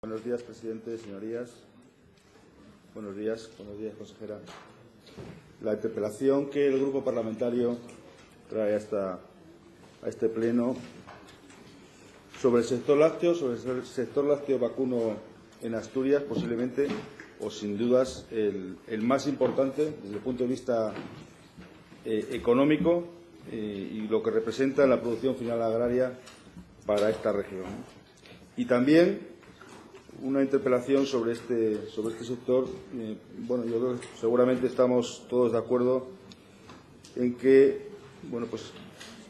Buenos días, presidente, señorías. Buenos días, consejera. La interpelación que el Grupo Parlamentario trae a este pleno sobre el sector lácteo vacuno en Asturias, posiblemente, o sin dudas, el más importante desde el punto de vista económico y lo que representa en la producción final agraria para esta región. Y también una interpelación sobre este sector. Bueno, yo creo que seguramente estamos todos de acuerdo en que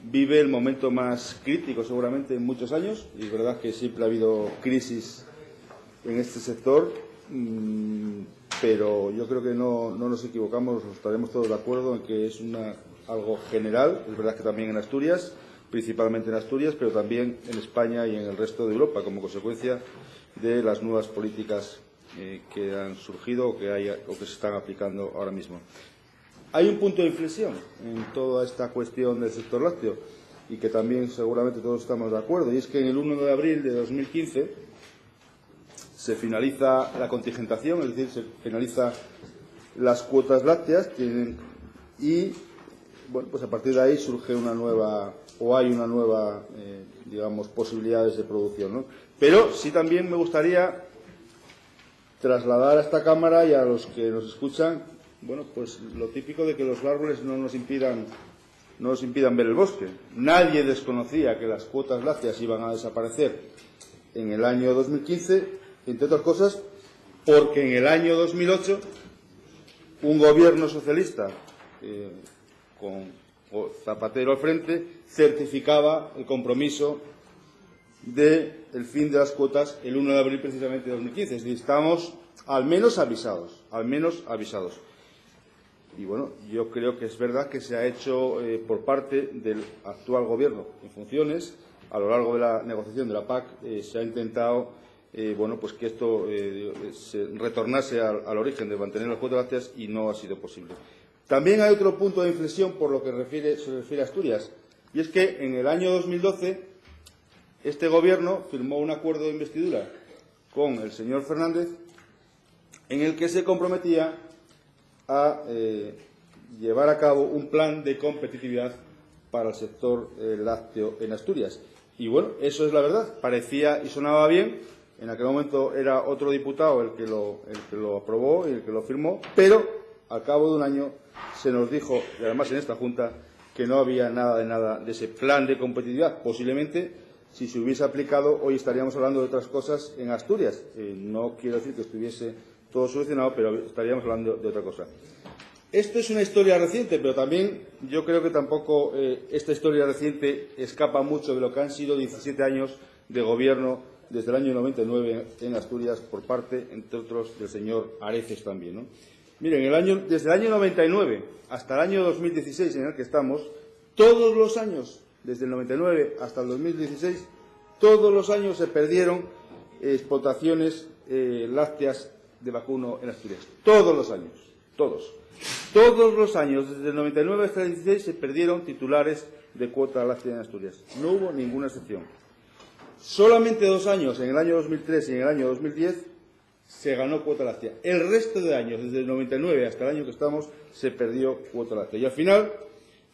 vive el momento más crítico seguramente en muchos años, y es verdad que siempre ha habido crisis en este sector, pero yo creo que no nos equivocamos, estaremos todos de acuerdo en que es algo general. Es verdad que también en Asturias, principalmente en Asturias, pero también en España y en el resto de Europa, como consecuencia de las nuevas políticas que han surgido o que se están aplicando ahora mismo. Hay un punto de inflexión en toda esta cuestión del sector lácteo y que también seguramente todos estamos de acuerdo, y es que en el 1 de abril de 2015 se finaliza la contingentación, es decir, se finalizan las cuotas lácteas y a partir de ahí surge digamos, posibilidades de producción, ¿no? Pero sí también me gustaría trasladar a esta Cámara y a los que nos escuchan, lo típico de que los árboles no nos impidan ver el bosque. Nadie desconocía que las cuotas lácteas iban a desaparecer en el año 2015, entre otras cosas, porque en el año 2008 un gobierno socialista con Zapatero al frente certificaba el compromiso del fin de las cuotas el 1 de abril precisamente de 2015. Es decir, estamos al menos avisados. Y yo creo que es verdad que se ha hecho por parte del actual gobierno en funciones. A lo largo de la negociación de la PAC se ha intentado que esto se retornase al origen de mantener las cuotas lácteas, y no ha sido posible. También hay otro punto de inflexión por lo que se refiere a Asturias, y es que en el año 2012 este Gobierno firmó un acuerdo de investidura con el señor Fernández en el que se comprometía a llevar a cabo un plan de competitividad para el sector lácteo en Asturias. Y eso es la verdad, parecía y sonaba bien. En aquel momento era otro diputado el que lo aprobó y el que lo firmó, pero al cabo de un año se nos dijo, y además en esta Junta, que no había nada de ese plan de competitividad. Posiblemente, si se hubiese aplicado, hoy estaríamos hablando de otras cosas en Asturias. No quiero decir que estuviese todo solucionado, pero estaríamos hablando de otra cosa. Esto es una historia reciente, pero también yo creo que tampoco esta historia reciente escapa mucho de lo que han sido 17 años de gobierno desde el año 99 en Asturias por parte, entre otros, del señor Areces también, ¿no? Miren, desde el año 99 hasta el año 2016, en el que estamos, todos los años, desde el 99 hasta el 2016, todos los años se perdieron explotaciones lácteas de vacuno en Asturias. Todos los años, todos. Todos los años, desde el 99 hasta el 2016, se perdieron titulares de cuota láctea en Asturias. No hubo ninguna excepción. Solamente 2 años, en el año 2003 y en el año 2010, se ganó cuota láctea. El resto de años, desde el 99 hasta el año que estamos, se perdió cuota láctea. Y al final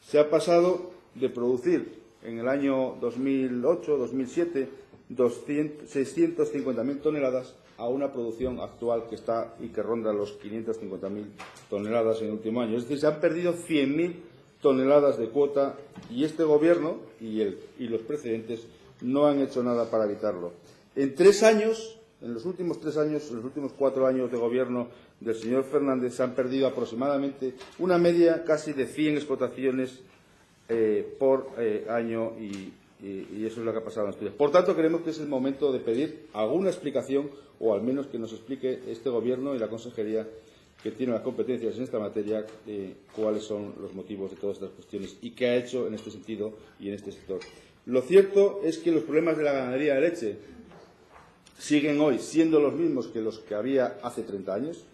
se ha pasado de producir en el año 2008-2007 650.000 toneladas a una producción actual que está y que ronda los 550.000 toneladas en el último año. Es decir, se han perdido 100.000 toneladas de cuota, y este Gobierno y los precedentes no han hecho nada para evitarlo. En los últimos 3 años, en los últimos 4 años de gobierno del señor Fernández, se han perdido aproximadamente una media casi de 100 explotaciones por año, y eso es lo que ha pasado en Asturias. Por tanto, creemos que es el momento de pedir alguna explicación, o al menos que nos explique este Gobierno y la Consejería, que tiene las competencias en esta materia, cuáles son los motivos de todas estas cuestiones y qué ha hecho en este sentido y en este sector. Lo cierto es que los problemas de la ganadería de leche siguen hoy siendo los mismos que los que había hace 30 años,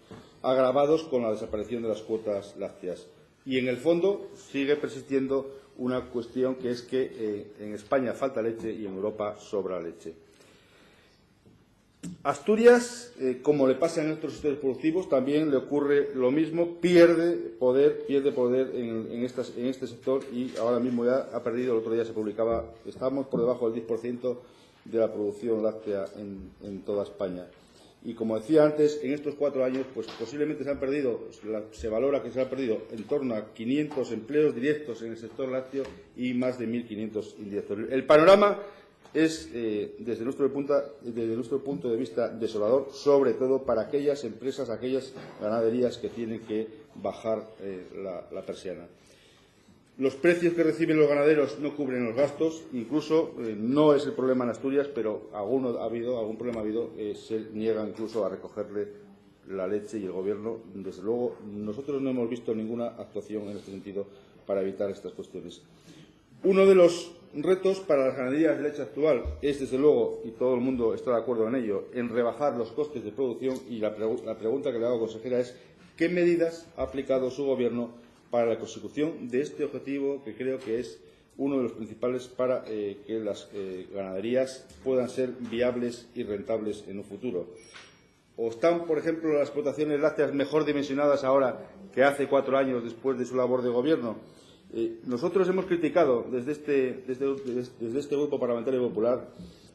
agravados con la desaparición de las cuotas lácteas. Y en el fondo sigue persistiendo una cuestión, que es que en España falta leche y en Europa sobra leche. Asturias, como le pasa en otros sectores productivos, también le ocurre lo mismo, pierde poder en este sector y ahora mismo ya ha perdido. El otro día se publicaba, estamos por debajo del 10% de la producción láctea en toda España. Y como decía antes, en estos 4 años, pues posiblemente se valora que se han perdido en torno a 500 empleos directos en el sector lácteo y más de 1.500 indirectos. El panorama es, desde nuestro punto de vista, desolador, sobre todo para aquellas empresas, aquellas ganaderías que tienen que bajar la persiana. Los precios que reciben los ganaderos no cubren los gastos, incluso no es el problema en Asturias, pero algún problema ha habido, se niega incluso a recogerle la leche y el Gobierno. Desde luego, nosotros no hemos visto ninguna actuación en este sentido para evitar estas cuestiones. Uno de los retos para las ganaderías de leche actual es, desde luego, y todo el mundo está de acuerdo en ello, en rebajar los costes de producción, y la pregunta que le hago, consejera, es ¿qué medidas ha aplicado su Gobierno para la consecución de este objetivo, que creo que es uno de los principales para que las ganaderías puedan ser viables y rentables en un futuro? ¿O están, por ejemplo, las explotaciones lácteas mejor dimensionadas ahora que hace 4 años después de su labor de Gobierno? Nosotros hemos criticado desde este Grupo Parlamentario Popular,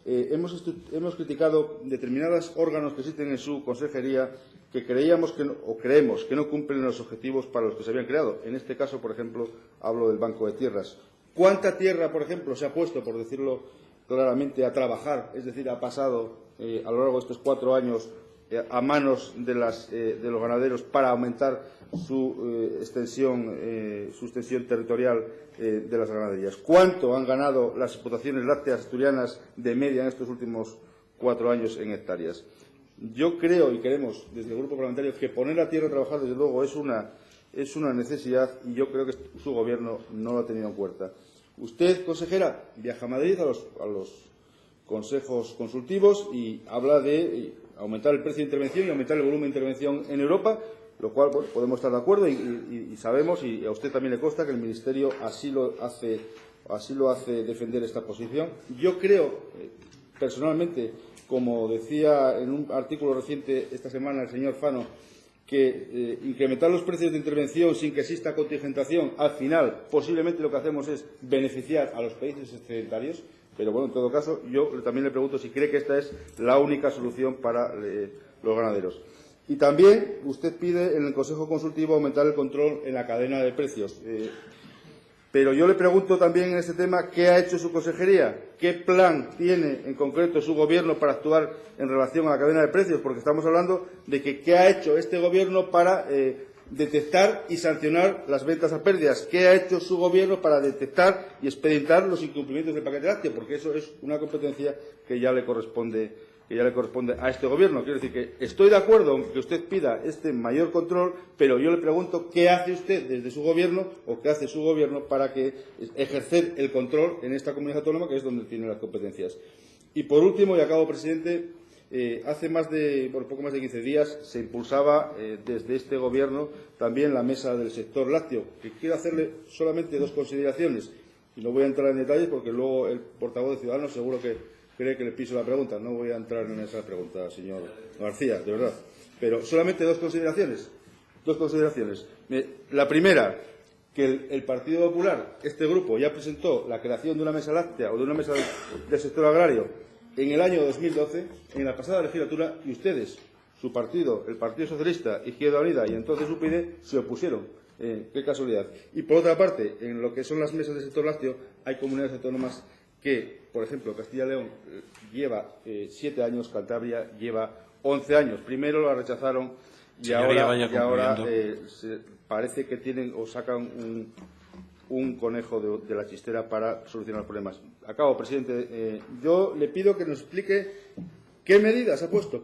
hemos criticado determinados órganos que existen en su consejería que creemos que no cumplen los objetivos para los que se habían creado. En este caso, por ejemplo, hablo del Banco de Tierras. ¿Cuánta tierra, por ejemplo, se ha puesto, por decirlo claramente, a trabajar? Es decir, ha pasado a lo largo de estos 4 años a manos de los ganaderos para aumentar su extensión territorial de las ganaderías. ¿Cuánto han ganado las explotaciones lácteas asturianas de media en estos últimos 4 años en hectáreas? Yo creo y queremos, desde el Grupo Parlamentario, que poner a tierra a trabajar, desde luego, es una necesidad, y yo creo que su Gobierno no lo ha tenido en cuenta. Usted, consejera, viaja a Madrid a los consejos consultivos y habla de aumentar el precio de intervención y aumentar el volumen de intervención en Europa, lo cual podemos estar de acuerdo y sabemos, y a usted también le consta, que el Ministerio así lo hace defender esta posición. Yo creo, personalmente, como decía en un artículo reciente esta semana el señor Fano, que incrementar los precios de intervención sin que exista contingentación, al final, posiblemente lo que hacemos es beneficiar a los países excedentarios. Pero bueno, en todo caso, yo también le pregunto si cree que esta es la única solución para los ganaderos. Y también usted pide en el Consejo Consultivo aumentar el control en la cadena de precios. Pero yo le pregunto también en este tema, ¿qué ha hecho su consejería? ¿Qué plan tiene en concreto su Gobierno para actuar en relación a la cadena de precios? Porque estamos hablando de que ¿qué ha hecho este Gobierno para detectar y sancionar las ventas a pérdidas? ¿Qué ha hecho su Gobierno para detectar y expedientar los incumplimientos del paquete lácteo? Porque eso es una competencia que ya le corresponde a este Gobierno. Quiero decir que estoy de acuerdo en que usted pida este mayor control, pero yo le pregunto qué hace usted desde su Gobierno o qué hace su Gobierno para ejercer el control en esta comunidad autónoma, que es donde tiene las competencias. Y por último, y acabo, presidente, hace poco más de 15 días se impulsaba desde este Gobierno también la mesa del sector lácteo, que quiero hacerle solamente 2 consideraciones, y no voy a entrar en detalles porque luego el portavoz de Ciudadanos seguro que cree que le piso la pregunta. No voy a entrar en esa pregunta, señor García, de verdad. Pero solamente 2 consideraciones. 2 consideraciones. La primera, que el Partido Popular, este grupo, ya presentó la creación de una mesa láctea o de una mesa del sector agrario en el año 2012, en la pasada legislatura, y ustedes, su partido, el Partido Socialista, Izquierda Unida y entonces UPyD, se opusieron. Qué casualidad. Y por otra parte, en lo que son las mesas del sector lácteo, hay comunidades autónomas que, por ejemplo, Castilla y León lleva 7 años, Cantabria lleva 11 años. Primero la rechazaron y ahora parece que tienen o sacan un conejo de la chistera para solucionar los problemas. Acabo, presidente. Yo le pido que nos explique qué medidas ha puesto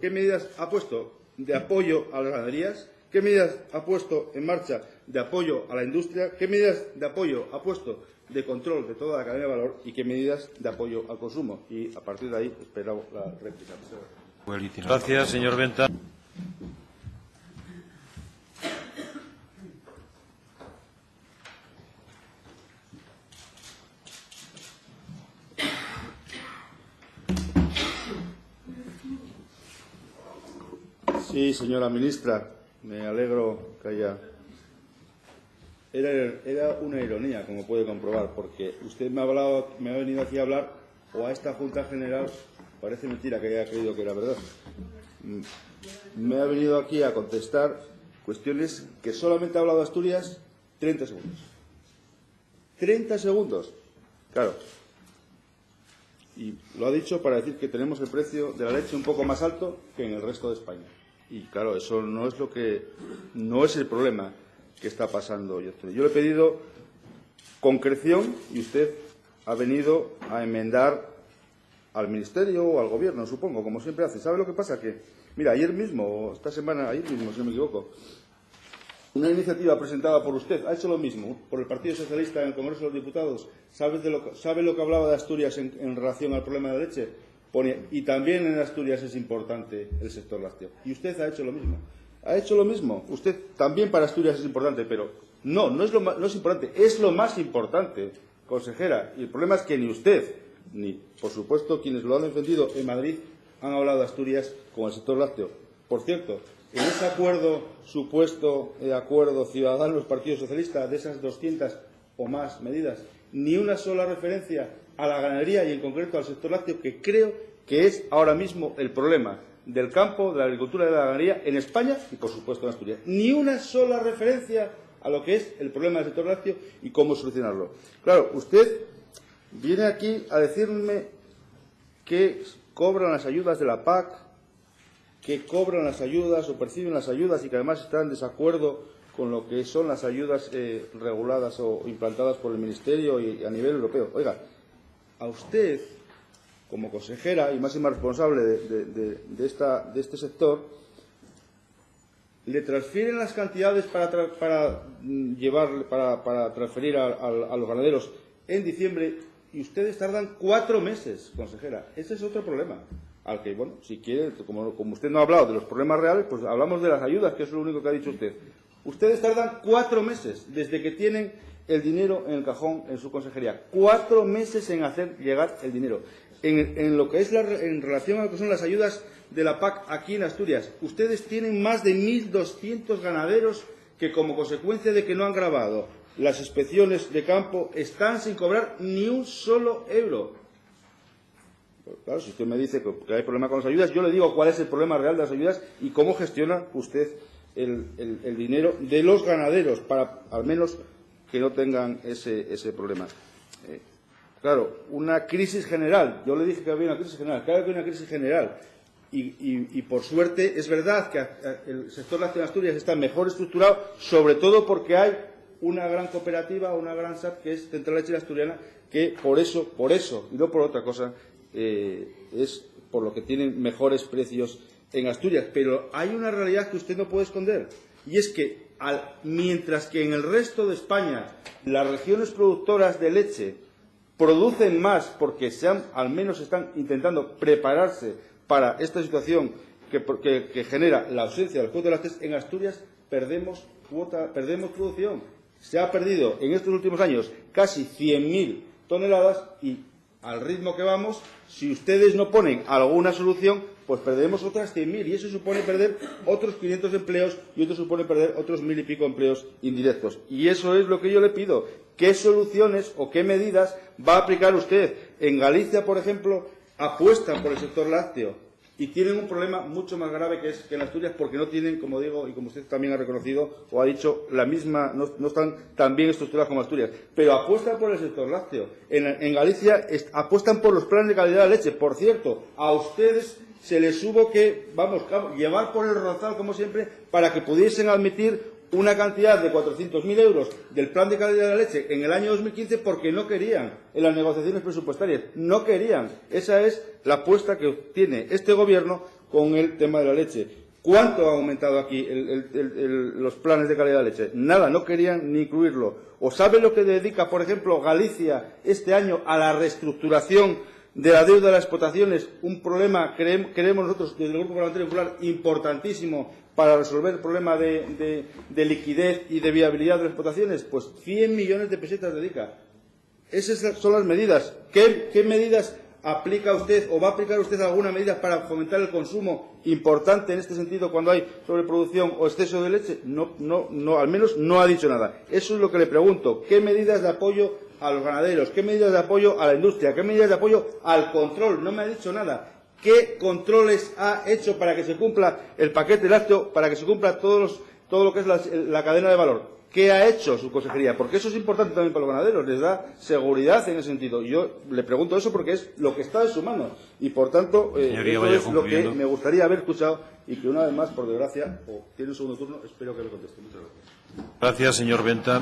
de apoyo a las ganaderías, qué medidas ha puesto en marcha de apoyo a la industria, qué medidas de apoyo ha puesto de control de toda la cadena de valor y qué medidas de apoyo al consumo. Y a partir de ahí espero la réplica. Gracias, señor Benta. Sí, señora ministra, me alegro que haya... Era una ironía, como puede comprobar, porque usted me ha venido aquí a hablar, o a esta Junta General, parece mentira que haya creído que era verdad, me ha venido aquí a contestar cuestiones que solamente ha hablado de Asturias 30 segundos. 30 segundos. Claro. Y lo ha dicho para decir que tenemos el precio de la leche un poco más alto que en el resto de España. Y claro, eso no es el problema que está pasando. Yo le he pedido concreción y usted ha venido a enmendar al Ministerio o al Gobierno, supongo, como siempre hace. ¿Sabe lo que pasa? Que, mira, ayer mismo, si no me equivoco, una iniciativa presentada por usted ha hecho lo mismo por el Partido Socialista en el Congreso de los Diputados. ¿Sabe lo que hablaba de Asturias en relación al problema de la leche? Pone, y también en Asturias es importante el sector lácteo. Y usted ha hecho lo mismo. Ha hecho lo mismo. Usted también para Asturias es importante, pero no es importante, es lo más importante, consejera. Y el problema es que ni usted, ni, por supuesto, quienes lo han defendido en Madrid, han hablado de Asturias con el sector lácteo. Por cierto, en ese supuesto acuerdo Ciudadanos-Partido Socialista, de esas 200 o más medidas, ni una sola referencia a la ganadería y en concreto al sector lácteo, que creo que es ahora mismo el problema del campo, de la agricultura y de la ganadería en España y, por supuesto, en Asturias. Ni una sola referencia a lo que es el problema del sector lácteo y cómo solucionarlo. Claro, usted viene aquí a decirme que cobran las ayudas de la PAC, que cobran las ayudas o perciben las ayudas y que además están en desacuerdo con lo que son las ayudas reguladas o implantadas por el Ministerio y a nivel europeo. Oiga, a usted, como consejera y máxima responsable de este sector, le transfieren las cantidades para transferir a los ganaderos en diciembre y ustedes tardan 4 meses, consejera. Ese es otro problema. Al que, bueno, si quiere, como usted no ha hablado de los problemas reales, pues hablamos de las ayudas, que es lo único que ha dicho usted. Ustedes tardan 4 meses desde que tienen el dinero en el cajón en su consejería. 4 meses en hacer llegar el dinero. En lo que es en relación a lo que son las ayudas de la PAC aquí en Asturias, ustedes tienen más de 1.200 ganaderos que, como consecuencia de que no han grabado las inspecciones de campo, están sin cobrar ni un solo euro. Claro, si usted me dice que hay problema con las ayudas, yo le digo cuál es el problema real de las ayudas y cómo gestiona usted el dinero de los ganaderos para, al menos, que no tengan ese problema. Claro, una crisis general. Yo le dije que había una crisis general. Claro que hay una crisis general. Y por suerte, es verdad que el sector lácteo en Asturias está mejor estructurado, sobre todo porque hay una gran cooperativa, una gran SAT, que es Central Lechera Asturiana, que por eso, y no por otra cosa, es por lo que tienen mejores precios en Asturias. Pero hay una realidad que usted no puede esconder, y es que mientras que en el resto de España las regiones productoras de leche producen más porque al menos están intentando prepararse para esta situación que genera la ausencia del cuota de lácteos, en Asturias perdemos producción. Se ha perdido en estos últimos años casi 100.000 toneladas y al ritmo que vamos, si ustedes no ponen alguna solución, pues perderemos otras 100.000 y eso supone perder otros 500 empleos y otro supone perder otros 1.000 y pico empleos indirectos. Y eso es lo que yo le pido. ¿Qué soluciones o qué medidas va a aplicar usted? En Galicia, por ejemplo, apuestan por el sector lácteo y tienen un problema mucho más grave que en Asturias, porque no tienen, como digo, y como usted también ha reconocido o ha dicho, la misma, no están tan bien estructuradas como Asturias, pero apuestan por el sector lácteo. En Galicia apuestan por los planes de calidad de leche. Por cierto, a ustedes se les hubo que, llevar por el rozal, como siempre, para que pudiesen admitir una cantidad de 400.000 euros del plan de calidad de la leche en el año 2015 porque no querían en las negociaciones presupuestarias. No querían. Esa es la apuesta que tiene este Gobierno con el tema de la leche. ¿Cuánto ha aumentado aquí los planes de calidad de leche? Nada, no querían ni incluirlo. ¿O sabe lo que dedica, por ejemplo, Galicia este año a la reestructuración de la deuda de las explotaciones? Un problema, creemos nosotros, desde el Grupo Parlamentario Popular, importantísimo para resolver el problema de liquidez y de viabilidad de las explotaciones. Pues 100 millones de pesetas dedica. Esas son las medidas. ¿Qué medidas ¿aplica usted o va a aplicar usted alguna medida para fomentar el consumo importante en este sentido cuando hay sobreproducción o exceso de leche? No, al menos no ha dicho nada. Eso es lo que le pregunto. ¿Qué medidas de apoyo a los ganaderos? ¿Qué medidas de apoyo a la industria? ¿Qué medidas de apoyo al control? No me ha dicho nada. ¿Qué controles ha hecho para que se cumpla el paquete lácteo, para que se cumpla todo lo que es la cadena de valor? ¿Qué ha hecho su consejería? Porque eso es importante también para los ganaderos, les da seguridad en ese sentido. Y yo le pregunto eso porque es lo que está en su mano. Y, por tanto, eso es lo que me gustaría haber escuchado y que, una vez más, por desgracia, o tiene un segundo turno, espero que le conteste. Muchas gracias. Gracias, señor Benta.